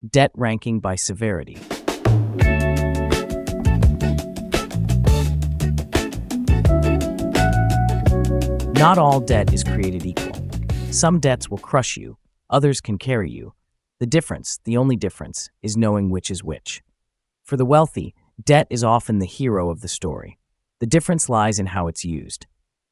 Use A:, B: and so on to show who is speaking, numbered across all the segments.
A: Debt ranking by severity. Not all debt is created equal. Some debts will crush you, others can carry you. The only difference, is knowing which is which. For the wealthy, debt is often the hero of the story. The difference lies in how it's used.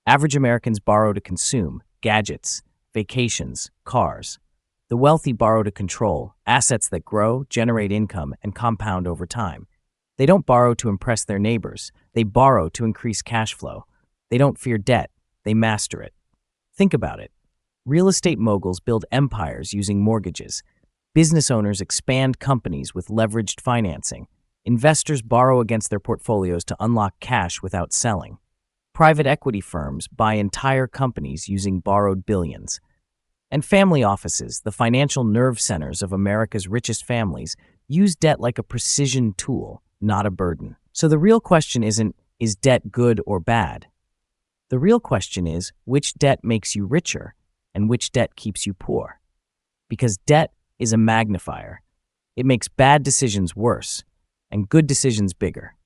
A: Average Americans borrow to consume, gadgets, vacations, cars. The wealthy borrow to control, assets that grow, generate income, and compound over time. They don't borrow to impress their neighbors. They borrow to increase cash flow. They don't fear debt. They master it. Think about it. Real estate moguls build empires using mortgages. Business owners expand companies with leveraged financing. Investors borrow against their portfolios to unlock cash without selling. Private equity firms buy entire companies using borrowed billions. And family offices, the financial nerve centers of America's richest families, use debt like a precision tool, not a burden. So the real question isn't, is debt good or bad? The real question is, which debt makes you richer and which debt keeps you poor? Because debt is a magnifier. It makes bad decisions worse and good decisions bigger.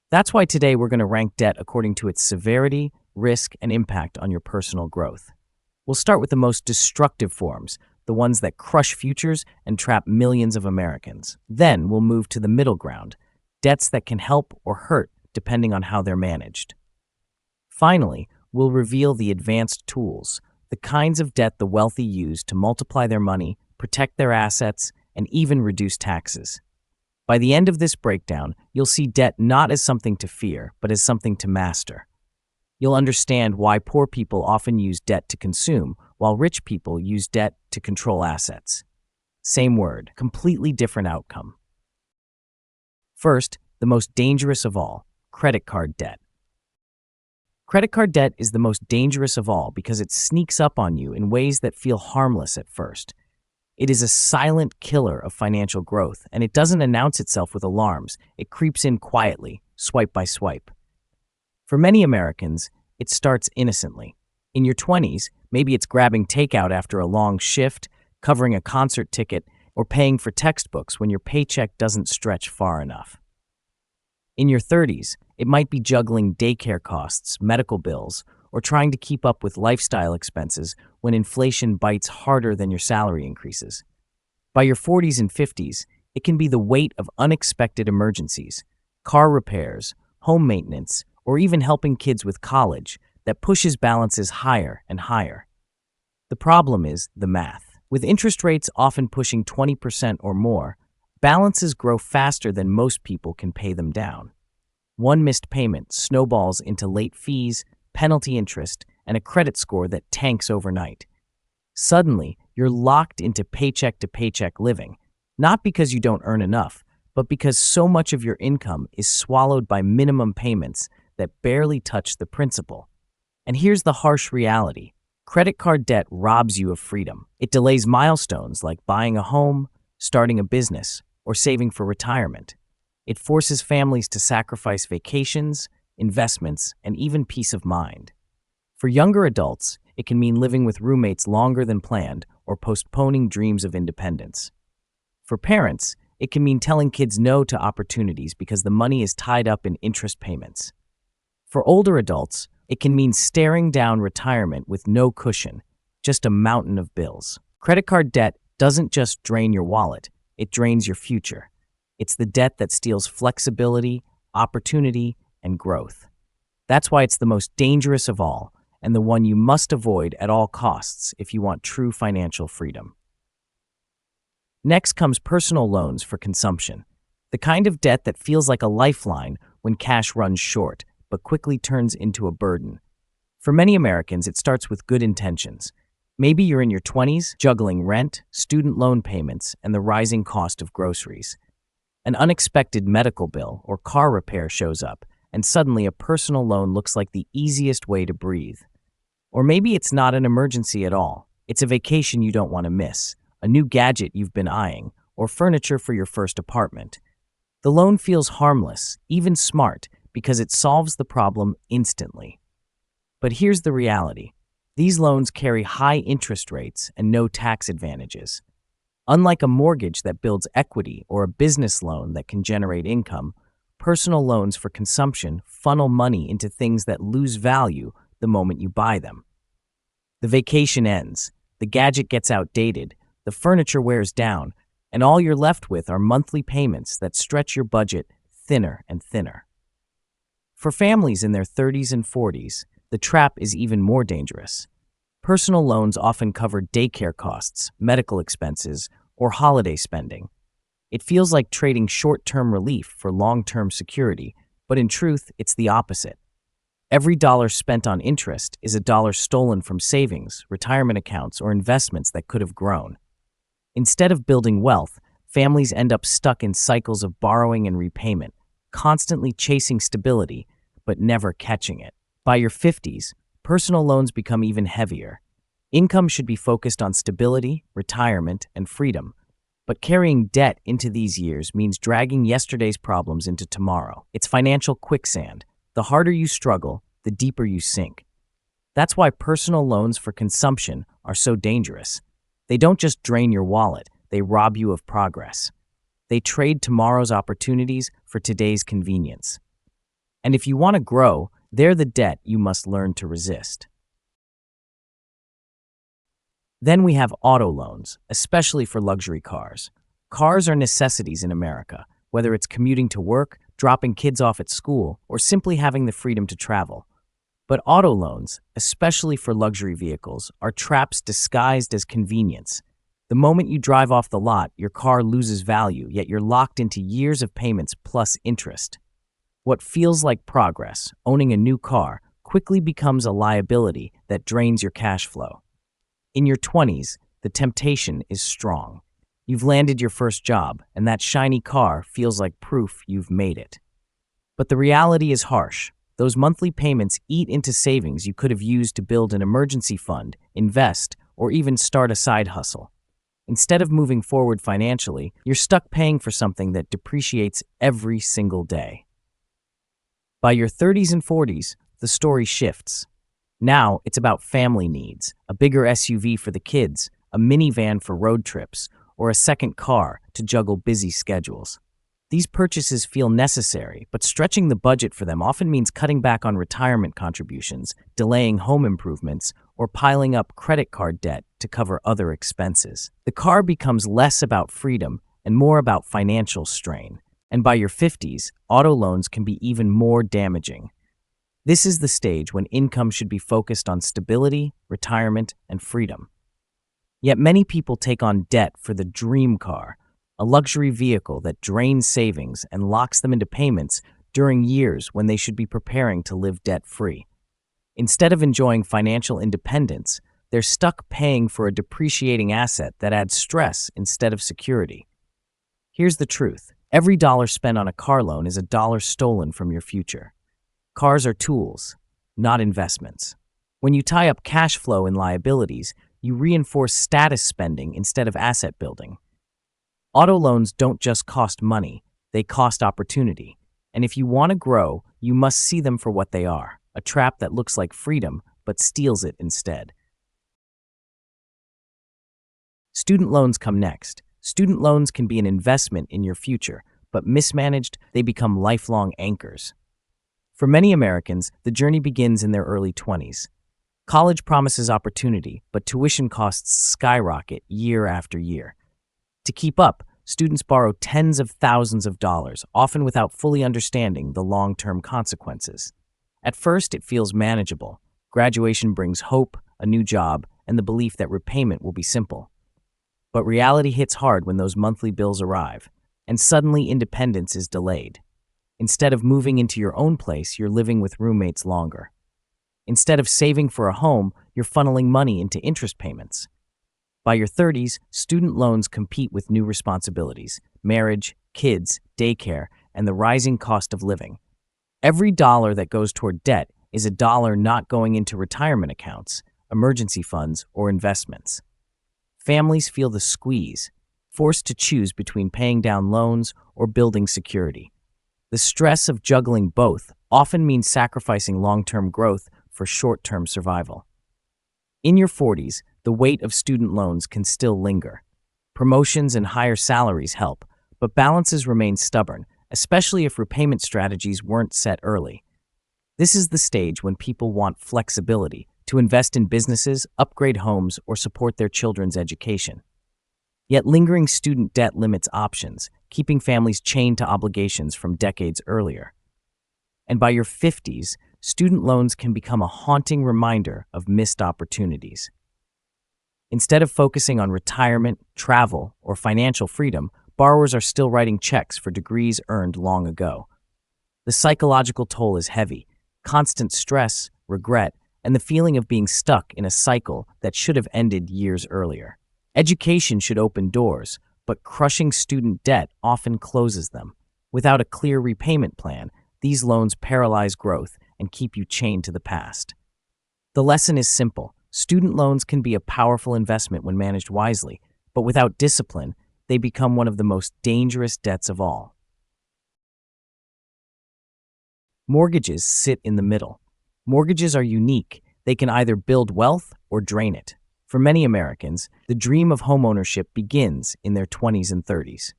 A: That's why today we're going to rank debt according to its severity, risk, and impact on your personal growth. We'll start with the most destructive forms, the ones that crush futures and trap millions of Americans. Then we'll move to the middle ground, debts that can help or hurt depending on how they're managed. Finally, we'll reveal the advanced tools, the kinds of debt the wealthy use to multiply their money, protect their assets, and even reduce taxes. By the end of this breakdown, you'll see debt not as something to fear, but as something to master. You'll understand why poor people often use debt to consume, while rich people use debt to control assets. Same word, completely different outcome. First, the most dangerous of all, credit card debt. Credit card debt is the most dangerous of all because it sneaks up on you in ways that feel harmless at first. It is a silent killer of financial growth, and it doesn't announce itself with alarms. It creeps in quietly, swipe by swipe. For many Americans, it starts innocently. In your 20s, maybe it's grabbing takeout after a long shift, covering a concert ticket, or paying for textbooks when your paycheck doesn't stretch far enough. In your 30s, it might be juggling daycare costs, medical bills, or trying to keep up with lifestyle expenses when inflation bites harder than your salary increases. By your 40s and 50s, it can be the weight of unexpected emergencies, car repairs, home maintenance, or even helping kids with college that pushes balances higher and higher. The problem is the math. With interest rates often pushing 20% or more, balances grow faster than most people can pay them down. One missed payment snowballs into late fees, penalty interest, and a credit score that tanks overnight. Suddenly, you're locked into paycheck-to-paycheck living, not because you don't earn enough, but because so much of your income is swallowed by minimum payments that barely touch the principal. And here's the harsh reality. Credit card debt robs you of freedom. It delays milestones like buying a home, starting a business, or saving for retirement. It forces families to sacrifice vacations, investments, and even peace of mind. For younger adults, it can mean living with roommates longer than planned or postponing dreams of independence. For parents, it can mean telling kids no to opportunities because the money is tied up in interest payments. For older adults, it can mean staring down retirement with no cushion, just a mountain of bills. Credit card debt doesn't just drain your wallet, it drains your future. It's the debt that steals flexibility, opportunity, and growth. That's why it's the most dangerous of all, and the one you must avoid at all costs if you want true financial freedom. Next comes personal loans for consumption, the kind of debt that feels like a lifeline when cash runs short, but quickly turns into a burden. For many Americans, it starts with good intentions. Maybe you're in your 20s, juggling rent, student loan payments, and the rising cost of groceries. An unexpected medical bill or car repair shows up, and suddenly a personal loan looks like the easiest way to breathe. Or maybe it's not an emergency at all. It's a vacation you don't want to miss, a new gadget you've been eyeing, or furniture for your first apartment. The loan feels harmless, even smart, because it solves the problem instantly. But here's the reality. These loans carry high interest rates and no tax advantages. Unlike a mortgage that builds equity or a business loan that can generate income, personal loans for consumption funnel money into things that lose value the moment you buy them. The vacation ends, the gadget gets outdated, the furniture wears down, and all you're left with are monthly payments that stretch your budget thinner and thinner. For families in their 30s and 40s, the trap is even more dangerous. Personal loans often cover daycare costs, medical expenses, or holiday spending. It feels like trading short-term relief for long-term security, but in truth, it's the opposite. Every dollar spent on interest is a dollar stolen from savings, retirement accounts, or investments that could have grown. Instead of building wealth, families end up stuck in cycles of borrowing and repayment, constantly chasing stability, but never catching it. By your 50s, personal loans become even heavier. Income should be focused on stability, retirement, and freedom. But carrying debt into these years means dragging yesterday's problems into tomorrow. It's financial quicksand. The harder you struggle, the deeper you sink. That's why personal loans for consumption are so dangerous. They don't just drain your wallet, they rob you of progress. They trade tomorrow's opportunities for today's convenience. And if you want to grow, they're the debt you must learn to resist. Then we have auto loans, especially for luxury cars. Cars are necessities in America, whether it's commuting to work, dropping kids off at school, or simply having the freedom to travel. But auto loans, especially for luxury vehicles, are traps disguised as convenience. The moment you drive off the lot, your car loses value, yet you're locked into years of payments plus interest. What feels like progress, owning a new car, quickly becomes a liability that drains your cash flow. In your 20s, the temptation is strong. You've landed your first job, and that shiny car feels like proof you've made it. But the reality is harsh. Those monthly payments eat into savings you could have used to build an emergency fund, invest, or even start a side hustle. Instead of moving forward financially, you're stuck paying for something that depreciates every single day. By your 30s and 40s, the story shifts. Now it's about family needs, a bigger SUV for the kids, a minivan for road trips, or a second car to juggle busy schedules. These purchases feel necessary, but stretching the budget for them often means cutting back on retirement contributions, delaying home improvements, or piling up credit card debt to cover other expenses. The car becomes less about freedom and more about financial strain. And by your 50s, auto loans can be even more damaging. This is the stage when income should be focused on stability, retirement, and freedom. Yet many people take on debt for the dream car, a luxury vehicle that drains savings and locks them into payments during years when they should be preparing to live debt-free. Instead of enjoying financial independence, they're stuck paying for a depreciating asset that adds stress instead of security. Here's the truth. Every dollar spent on a car loan is a dollar stolen from your future. Cars are tools, not investments. When you tie up cash flow in liabilities, you reinforce status spending instead of asset building. Auto loans don't just cost money, they cost opportunity. And if you want to grow, you must see them for what they are, a trap that looks like freedom but steals it instead. Student loans come next. Student loans can be an investment in your future, but mismanaged, they become lifelong anchors. For many Americans, the journey begins in their early 20s. College promises opportunity, but tuition costs skyrocket year after year. To keep up, students borrow tens of thousands of dollars, often without fully understanding the long-term consequences. At first, it feels manageable. Graduation brings hope, a new job, and the belief that repayment will be simple. But reality hits hard when those monthly bills arrive, and suddenly independence is delayed. Instead of moving into your own place, you're living with roommates longer. Instead of saving for a home, you're funneling money into interest payments. By your 30s, student loans compete with new responsibilities, marriage, kids, daycare, and the rising cost of living. Every dollar that goes toward debt is a dollar not going into retirement accounts, emergency funds, or investments. Families feel the squeeze, forced to choose between paying down loans or building security. The stress of juggling both often means sacrificing long-term growth for short-term survival. In your 40s, the weight of student loans can still linger. Promotions and higher salaries help, but balances remain stubborn, especially if repayment strategies weren't set early. This is the stage when people want flexibility to invest in businesses, upgrade homes, or support their children's education. Yet lingering student debt limits options, keeping families chained to obligations from decades earlier. And by your 50s, student loans can become a haunting reminder of missed opportunities. Instead of focusing on retirement, travel, or financial freedom, borrowers are still writing checks for degrees earned long ago. The psychological toll is heavy: constant stress, regret, and the feeling of being stuck in a cycle that should have ended years earlier. Education should open doors, but crushing student debt often closes them. Without a clear repayment plan, these loans paralyze growth and keep you chained to the past. The lesson is simple: student loans can be a powerful investment when managed wisely, but without discipline, they become one of the most dangerous debts of all. Mortgages sit in the middle. Mortgages are unique. They can either build wealth or drain it. For many Americans, the dream of homeownership begins in their 20s and 30s.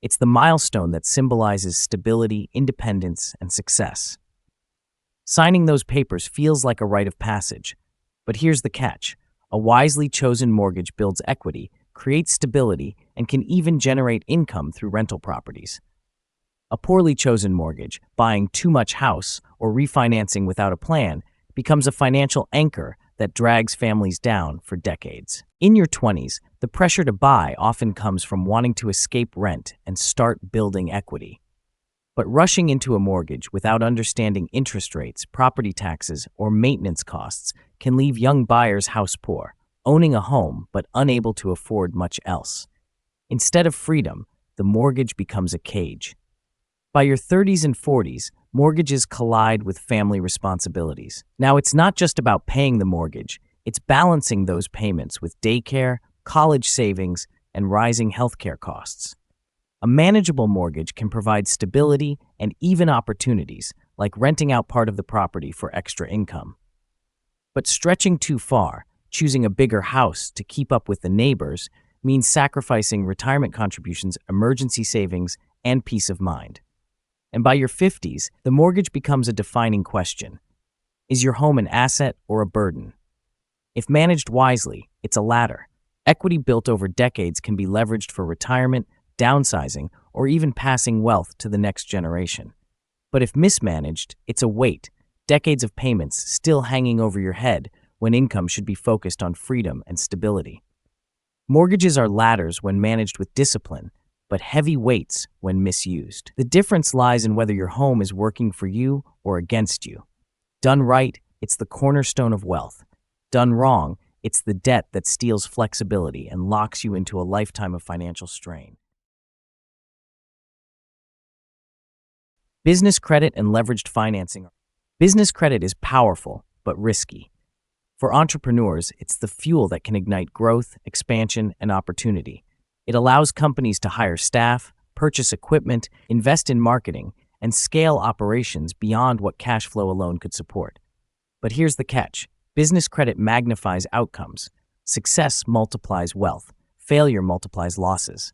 A: It's the milestone that symbolizes stability, independence, and success. Signing those papers feels like a rite of passage. But here's the catch: a wisely chosen mortgage builds equity, creates stability, and can even generate income through rental properties. A poorly chosen mortgage, buying too much house or refinancing without a plan, becomes a financial anchor that drags families down for decades. In your 20s, the pressure to buy often comes from wanting to escape rent and start building equity. But rushing into a mortgage without understanding interest rates, property taxes, or maintenance costs can leave young buyers house poor, owning a home but unable to afford much else. Instead of freedom, the mortgage becomes a cage. By your 30s and 40s, mortgages collide with family responsibilities. Now, it's not just about paying the mortgage, it's balancing those payments with daycare, college savings, and rising healthcare costs. A manageable mortgage can provide stability and even opportunities, like renting out part of the property for extra income. But stretching too far, choosing a bigger house to keep up with the neighbors, means sacrificing retirement contributions, emergency savings, and peace of mind. And by your 50s, the mortgage becomes a defining question. Is your home an asset or a burden? If managed wisely, it's a ladder. Equity built over decades can be leveraged for retirement, downsizing, or even passing wealth to the next generation. But if mismanaged, it's a weight: decades of payments still hanging over your head when income should be focused on freedom and stability. Mortgages are ladders when managed with discipline, but heavy weights when misused. The difference lies in whether your home is working for you or against you. Done right, it's the cornerstone of wealth. Done wrong, it's the debt that steals flexibility and locks you into a lifetime of financial strain. Business credit and leveraged financing. Business credit is powerful, but risky. For entrepreneurs, it's the fuel that can ignite growth, expansion, and opportunity. It allows companies to hire staff, purchase equipment, invest in marketing, and scale operations beyond what cash flow alone could support. But here's the catch: business credit magnifies outcomes. Success multiplies wealth. Failure multiplies losses.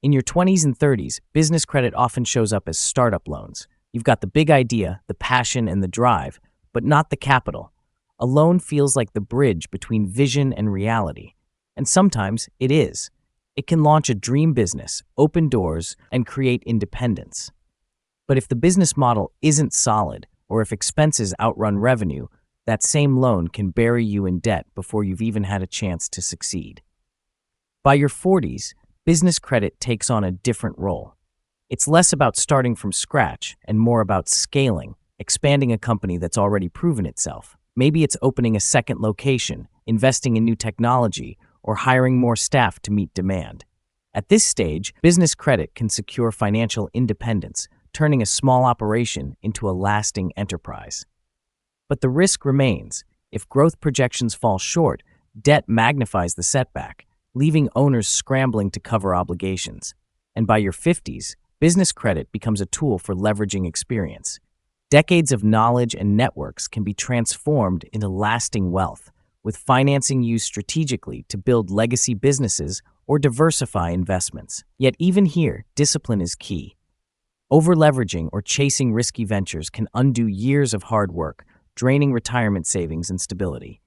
A: In your 20s and 30s, business credit often shows up as startup loans. You've got the big idea, the passion, and the drive, but not the capital. A loan feels like the bridge between vision and reality. And sometimes it is. It can launch a dream business, open doors, and create independence. But if the business model isn't solid, or if expenses outrun revenue, that same loan can bury you in debt before you've even had a chance to succeed. By your 40s, business credit takes on a different role. It's less about starting from scratch and more about scaling, expanding a company that's already proven itself. Maybe it's opening a second location, investing in new technology, or hiring more staff to meet demand. At this stage, business credit can secure financial independence, turning a small operation into a lasting enterprise. But the risk remains. If growth projections fall short, debt magnifies the setback, leaving owners scrambling to cover obligations. And by your 50s, business credit becomes a tool for leveraging experience. Decades of knowledge and networks can be transformed into lasting wealth, with financing used strategically to build legacy businesses or diversify investments. Yet even here, discipline is key. Over-leveraging or chasing risky ventures can undo years of hard work, draining retirement savings and stability.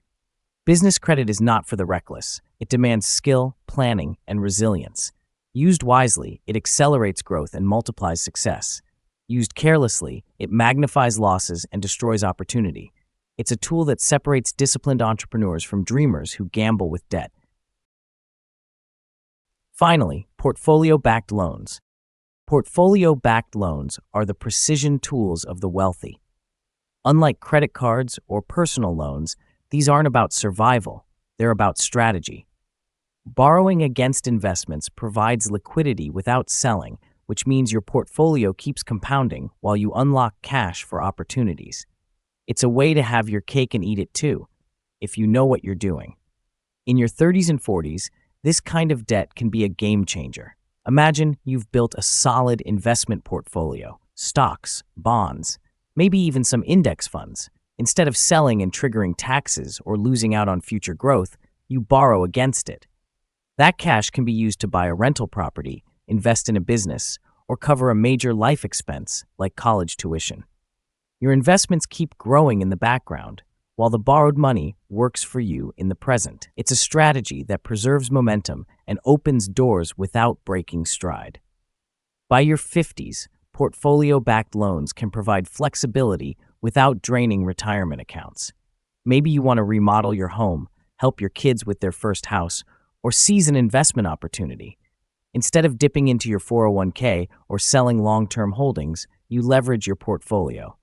A: Business credit is not for the reckless. It demands skill, planning, and resilience. Used wisely, it accelerates growth and multiplies success. Used carelessly, it magnifies losses and destroys opportunity. It's a tool that separates disciplined entrepreneurs from dreamers who gamble with debt. Finally, portfolio-backed loans. Portfolio-backed loans are the precision tools of the wealthy. Unlike credit cards or personal loans, these aren't about survival, they're about strategy. Borrowing against investments provides liquidity without selling, which means your portfolio keeps compounding while you unlock cash for opportunities. It's a way to have your cake and eat it too, if you know what you're doing. In your 30s and 40s, this kind of debt can be a game changer. Imagine you've built a solid investment portfolio, stocks, bonds, maybe even some index funds. Instead of selling and triggering taxes or losing out on future growth, you borrow against it. That cash can be used to buy a rental property, invest in a business, or cover a major life expense like college tuition. Your investments keep growing in the background, while the borrowed money works for you in the present. It's a strategy that preserves momentum and opens doors without breaking stride. By your 50s, portfolio-backed loans can provide flexibility without draining retirement accounts. Maybe you want to remodel your home, help your kids with their first house, or seize an investment opportunity. Instead of dipping into your 401k or selling long-term holdings, you leverage your portfolio.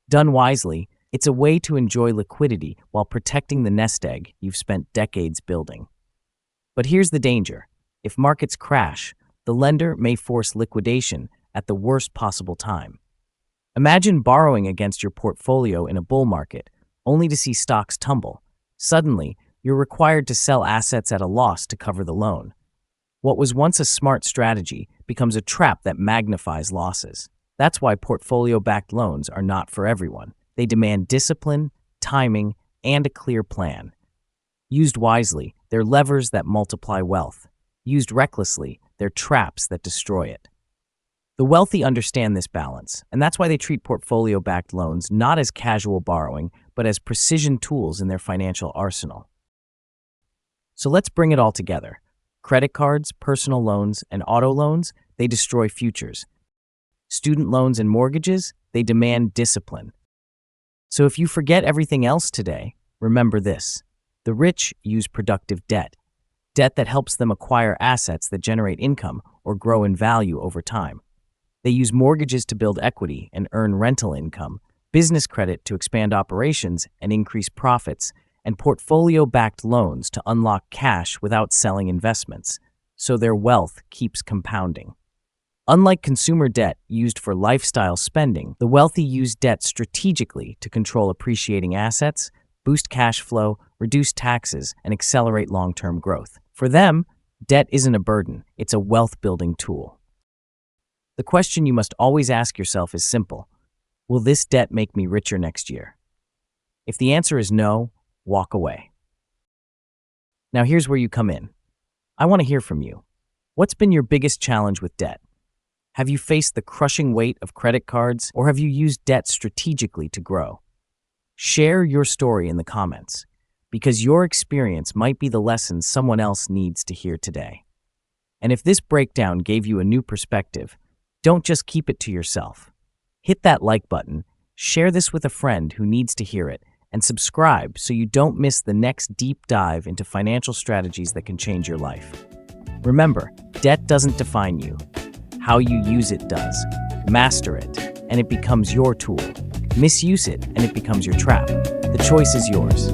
A: Done wisely, it's a way to enjoy liquidity while protecting the nest egg you've spent decades building. But here's the danger. If markets crash, the lender may force liquidation at the worst possible time. Imagine borrowing against your portfolio in a bull market, only to see stocks tumble. Suddenly, you're required to sell assets at a loss to cover the loan. What was once a smart strategy becomes a trap that magnifies losses. That's why portfolio-backed loans are not for everyone. They demand discipline, timing, and a clear plan. Used wisely, they're levers that multiply wealth. Used recklessly, they're traps that destroy it. The wealthy understand this balance, and that's why they treat portfolio-backed loans not as casual borrowing, but as precision tools in their financial arsenal. So let's bring it all together. Credit cards, personal loans, and auto loans, they destroy futures. Student loans and mortgages, they demand discipline. So if you forget everything else today, remember this. The rich use productive debt that helps them acquire assets that generate income or grow in value over time. They use mortgages to build equity and earn rental income, business credit to expand operations and increase profits, and portfolio-backed loans to unlock cash without selling investments, so their wealth keeps compounding. Unlike consumer debt used for lifestyle spending, the wealthy use debt strategically to control appreciating assets, boost cash flow, reduce taxes, and accelerate long-term growth. For them, debt isn't a burden, it's a wealth-building tool. The question you must always ask yourself is simple. Will this debt make me richer next year? If the answer is no, walk away. Now here's where you come in. I want to hear from you. What's been your biggest challenge with debt? Have you faced the crushing weight of credit cards, or have you used debt strategically to grow? Share your story in the comments, because your experience might be the lesson someone else needs to hear today. And if this breakdown gave you a new perspective, don't just keep it to yourself. Hit that like button, share this with a friend who needs to hear it, and subscribe so you don't miss the next deep dive into financial strategies that can change your life. Remember, debt doesn't define you. How you use it does. Master it, and it becomes your tool. Misuse it, and it becomes your trap. The choice is yours.